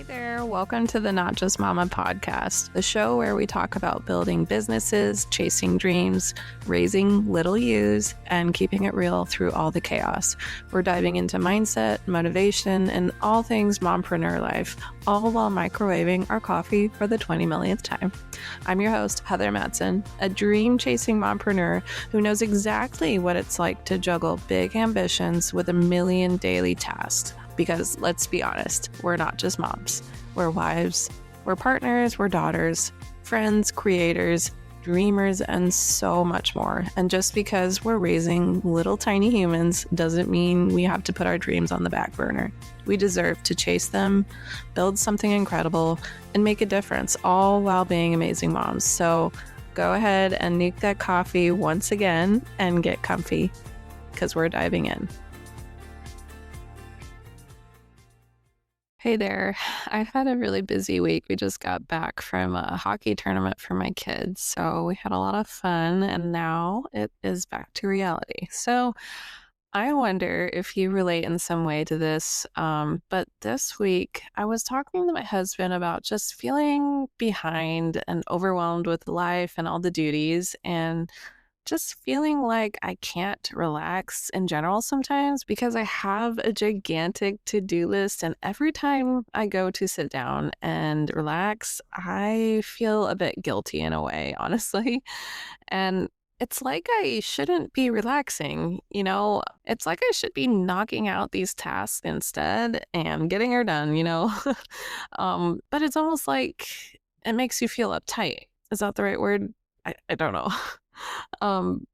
Hey there, welcome to the Not Just Momma Podcast, the show where we talk about building businesses, chasing dreams, raising little yous, and keeping it real through all the chaos. We're diving into mindset, motivation, and all things mompreneur life, all while microwaving our coffee for the 20 millionth time. I'm your host, Heather Madsen, a dream-chasing mompreneur who knows exactly what it's like to juggle big ambitions with a million daily tasks. Because let's be honest, we're not just moms. We're wives, we're partners, we're daughters, friends, creators, dreamers, and so much more. And just because we're raising little tiny humans doesn't mean we have to put our dreams on the back burner. We deserve to chase them, build something incredible, and make a difference, all while being amazing moms. So go ahead and nuke that coffee once again and get comfy, because we're diving in. Hey there. I've had a really busy week. We just got back from a hockey tournament for my kids. So we had a lot of fun and now it is back to reality. So I wonder if you relate in some way to this. But this week I was talking to my husband about just feeling behind and overwhelmed with life and all the duties and just feeling like I can't relax in general sometimes because I have a gigantic to-do list, and every time I go to sit down and relax, I feel a bit guilty in a way, honestly. And it's like I shouldn't be relaxing, It's like I should be knocking out these tasks instead and getting her done. But it's almost like it makes you feel uptight. Is that the right word? I don't know.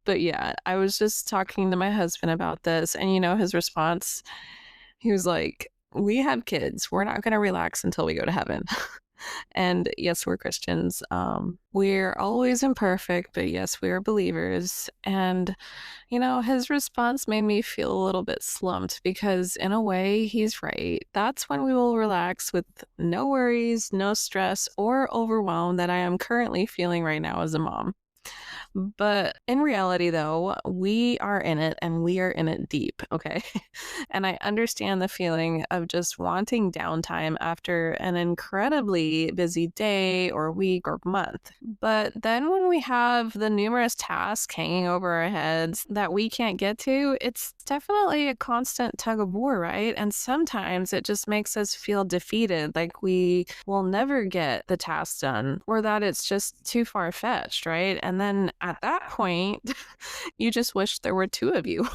But yeah, I was just talking to my husband about this, and his response, he was like, we have kids. We're not going to relax until we go to heaven. And yes, we're Christians. We're always imperfect, but yes, we are believers. And, his response made me feel a little bit slumped because in a way, he's right. That's when we will relax with no worries, no stress, or overwhelm that I am currently feeling right now as a mom. But in reality, though, we are in it and we are in it deep, okay? And I understand the feeling of just wanting downtime after an incredibly busy day or week or month. But then when we have the numerous tasks hanging over our heads that we can't get to, it's definitely a constant tug of war, right? And sometimes it just makes us feel defeated, like we will never get the task done or that it's just too far-fetched, right? And then at that point, you just wish there were two of you.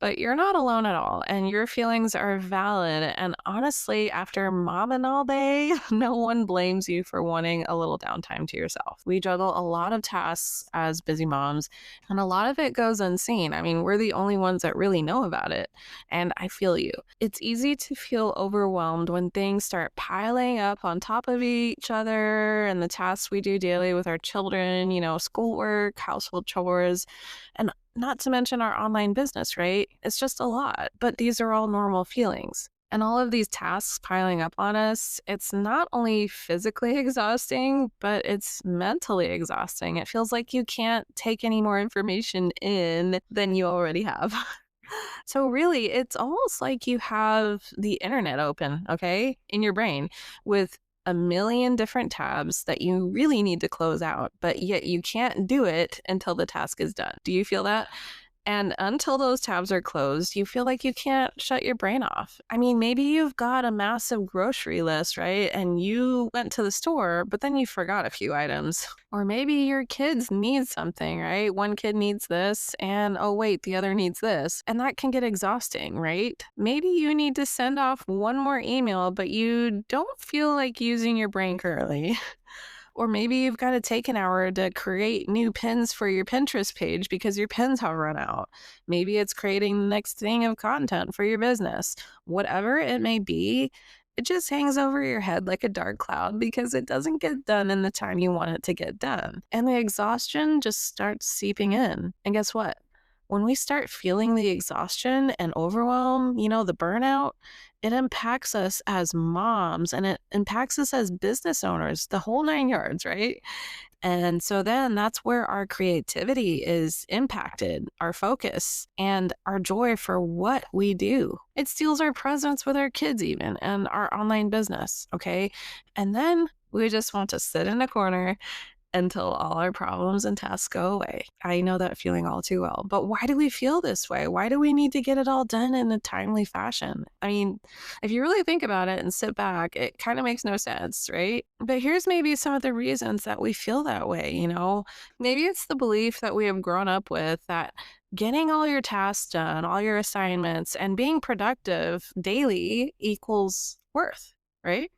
But you're not alone at all, and your feelings are valid. And honestly, after momming all day, no one blames you for wanting a little downtime to yourself. We juggle a lot of tasks as busy moms, and a lot of it goes unseen. I mean, we're the only ones that really know about it, and I feel you. It's easy to feel overwhelmed when things start piling up on top of each other and the tasks we do daily with our children, schoolwork, household chores, and not to mention our online business, right? It's just a lot, but these are all normal feelings. And all of these tasks piling up on us, it's not only physically exhausting, but it's mentally exhausting. It feels like you can't take any more information in than you already have. So really, it's almost like you have the internet open, okay, in your brain with a million different tabs that you really need to close out, but yet you can't do it until the task is done. Do you feel that? And until those tabs are closed, you feel like you can't shut your brain off. I mean, maybe you've got a massive grocery list, right? And you went to the store, but then you forgot a few items. Or maybe your kids need something, right? One kid needs this, and oh wait, the other needs this. And that can get exhausting, right? Maybe you need to send off one more email, but you don't feel like using your brain currently. Or maybe you've got to take an hour to create new pins for your Pinterest page because your pins have run out. Maybe it's creating the next thing of content for your business. Whatever it may be, it just hangs over your head like a dark cloud because it doesn't get done in the time you want it to get done. And the exhaustion just starts seeping in. And guess what? When we start feeling the exhaustion and overwhelm, the burnout, it impacts us as moms and it impacts us as business owners, the whole nine yards, right? And so then that's where our creativity is impacted, our focus and our joy for what we do. It steals our presence with our kids, even, and our online business. Okay. And then we just want to sit in a corner until all our problems and tasks go away. I know that feeling all too well. But why do we feel this way? Why do we need to get it all done in a timely fashion? I mean, if you really think about it and sit back, it kind of makes no sense, right? But here's maybe some of the reasons that we feel that way. Maybe it's the belief that we have grown up with that getting all your tasks done, all your assignments, and being productive daily equals worth, right?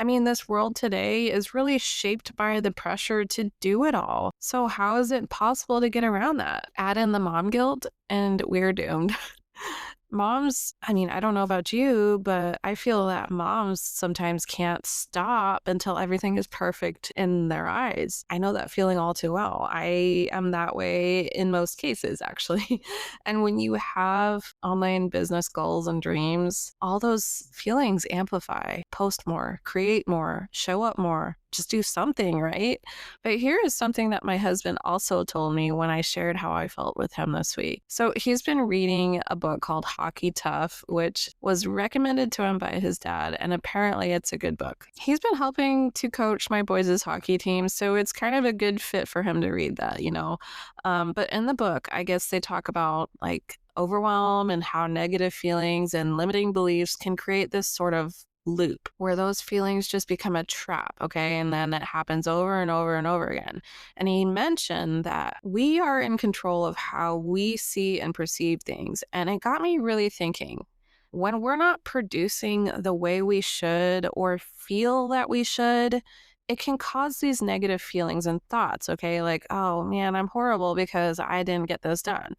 I mean, this world today is really shaped by the pressure to do it all. So, how is it possible to get around that? Add in the mom guilt, and we're doomed. Moms, I mean, I don't know about you, but I feel that moms sometimes can't stop until everything is perfect in their eyes. I know that feeling all too well. I am that way in most cases, actually. And when you have online business goals and dreams, all those feelings amplify. Post more, create more, show up more, just do something, right? But here is something that my husband also told me when I shared how I felt with him this week. So he's been reading a book called Hockey Tough, which was recommended to him by his dad, and apparently it's a good book. He's been helping to coach my boys' hockey team, so it's kind of a good fit for him to read that. But in the book, I guess they talk about like overwhelm and how negative feelings and limiting beliefs can create this sort of loop where those feelings just become a trap, okay? And then it happens over and over and over again. And he mentioned that we are in control of how we see and perceive things. And it got me really thinking. When we're not producing the way we should or feel that we should, it can cause these negative feelings and thoughts, okay? Like, oh man, I'm horrible because I didn't get this done.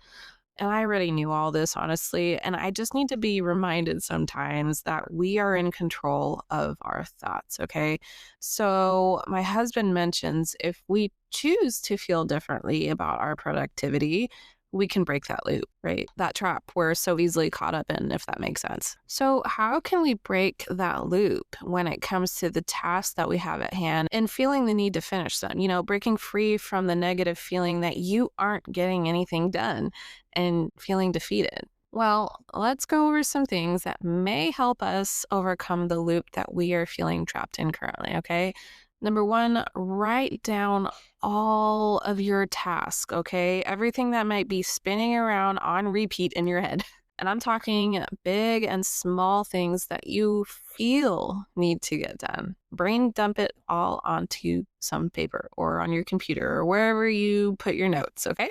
And I already knew all this, honestly. And I just need to be reminded sometimes that we are in control of our thoughts, okay? So my husband mentions if we choose to feel differently about our productivity, we can break that loop, right? That trap we're so easily caught up in, if that makes sense. So how can we break that loop when it comes to the tasks that we have at hand and feeling the need to finish them? Breaking free from the negative feeling that you aren't getting anything done and feeling defeated. Well, let's go over some things that may help us overcome the loop that we are feeling trapped in currently, okay? Number one, write down all of your tasks, okay? Everything that might be spinning around on repeat in your head. And I'm talking big and small things that you feel need to get done. Brain dump it all onto some paper or on your computer or wherever you put your notes, okay?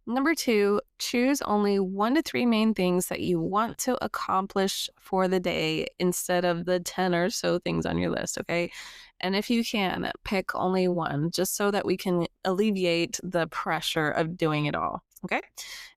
Number two, choose only 1 to 3 main things that you want to accomplish for the day instead of the 10 or so things on your list, okay? And if you can, pick only one just so that we can alleviate the pressure of doing it all, okay?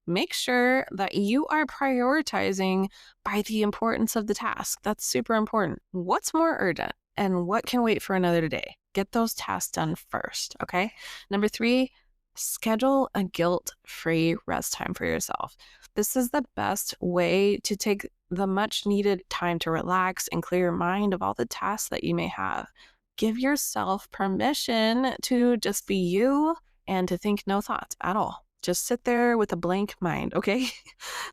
Make sure that you are prioritizing by the importance of the task. That's super important. What's more urgent and what can wait for another day? Get those tasks done first, okay? Number 3, schedule a guilt-free rest time for yourself. This is the best way to take the much needed time to relax and clear your mind of all the tasks that you may have. Give yourself permission to just be you and to think no thoughts at all. Just sit there with a blank mind, okay?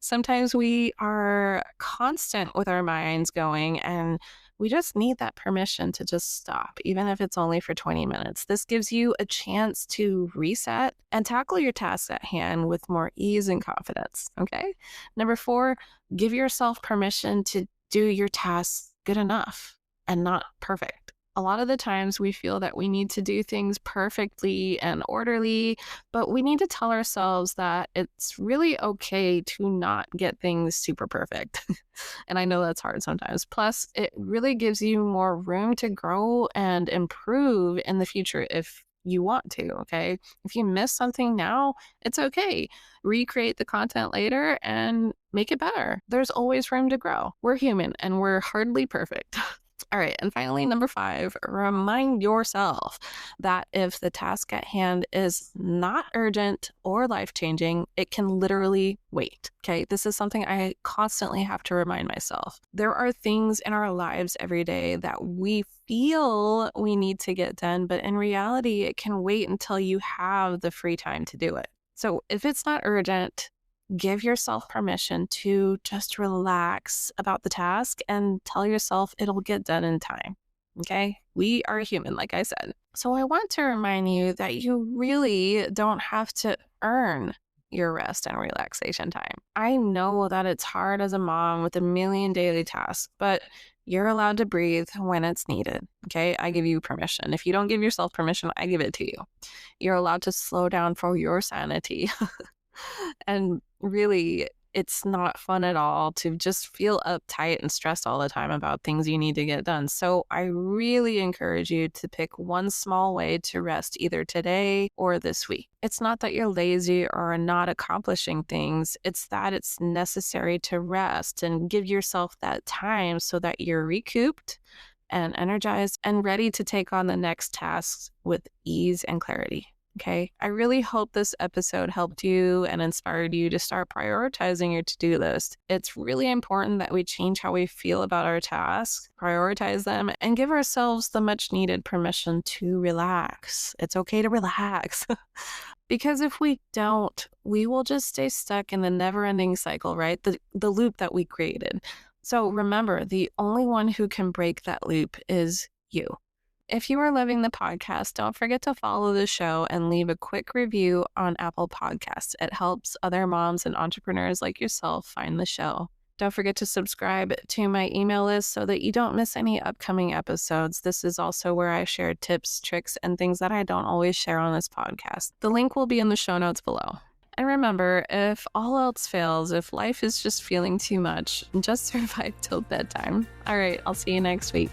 Sometimes we are constant with our minds going, and we just need that permission to just stop, even if it's only for 20 minutes. This gives you a chance to reset and tackle your tasks at hand with more ease and confidence, okay? Number 4, give yourself permission to do your tasks good enough and not perfect. A lot of the times we feel that we need to do things perfectly and orderly, but we need to tell ourselves that it's really okay to not get things super perfect. And I know that's hard sometimes. Plus, it really gives you more room to grow and improve in the future if you want to, okay? If you miss something now, it's okay. Recreate the content later and make it better. There's always room to grow. We're human and we're hardly perfect. All right. And finally, number 5, remind yourself that if the task at hand is not urgent or life-changing, it can literally wait. Okay. This is something I constantly have to remind myself. There are things in our lives every day that we feel we need to get done, but in reality, it can wait until you have the free time to do it. So if it's not urgent, give yourself permission to just relax about the task and tell yourself it'll get done in time. Okay? We are human, like I said. So I want to remind you that you really don't have to earn your rest and relaxation time. I know that it's hard as a mom with a million daily tasks, but you're allowed to breathe when it's needed. Okay? I give you permission. If you don't give yourself permission, I give it to you. You're allowed to slow down for your sanity. And really, it's not fun at all to just feel uptight and stressed all the time about things you need to get done. So I really encourage you to pick one small way to rest either today or this week. It's not that you're lazy or are not accomplishing things. It's that it's necessary to rest and give yourself that time so that you're recouped and energized and ready to take on the next tasks with ease and clarity. Okay. I really hope this episode helped you and inspired you to start prioritizing your to-do list. It's really important that we change how we feel about our tasks, prioritize them, and give ourselves the much needed permission to relax. It's okay to relax. Because if we don't, we will just stay stuck in the never-ending cycle, right? The loop that we created. So remember, the only one who can break that loop is you. If you are loving the podcast, don't forget to follow the show and leave a quick review on Apple Podcasts. It helps other moms and entrepreneurs like yourself find the show. Don't forget to subscribe to my email list so that you don't miss any upcoming episodes. This is also where I share tips, tricks, and things that I don't always share on this podcast. The link will be in the show notes below. And remember, if all else fails, if life is just feeling too much, just survive till bedtime. All right, I'll see you next week.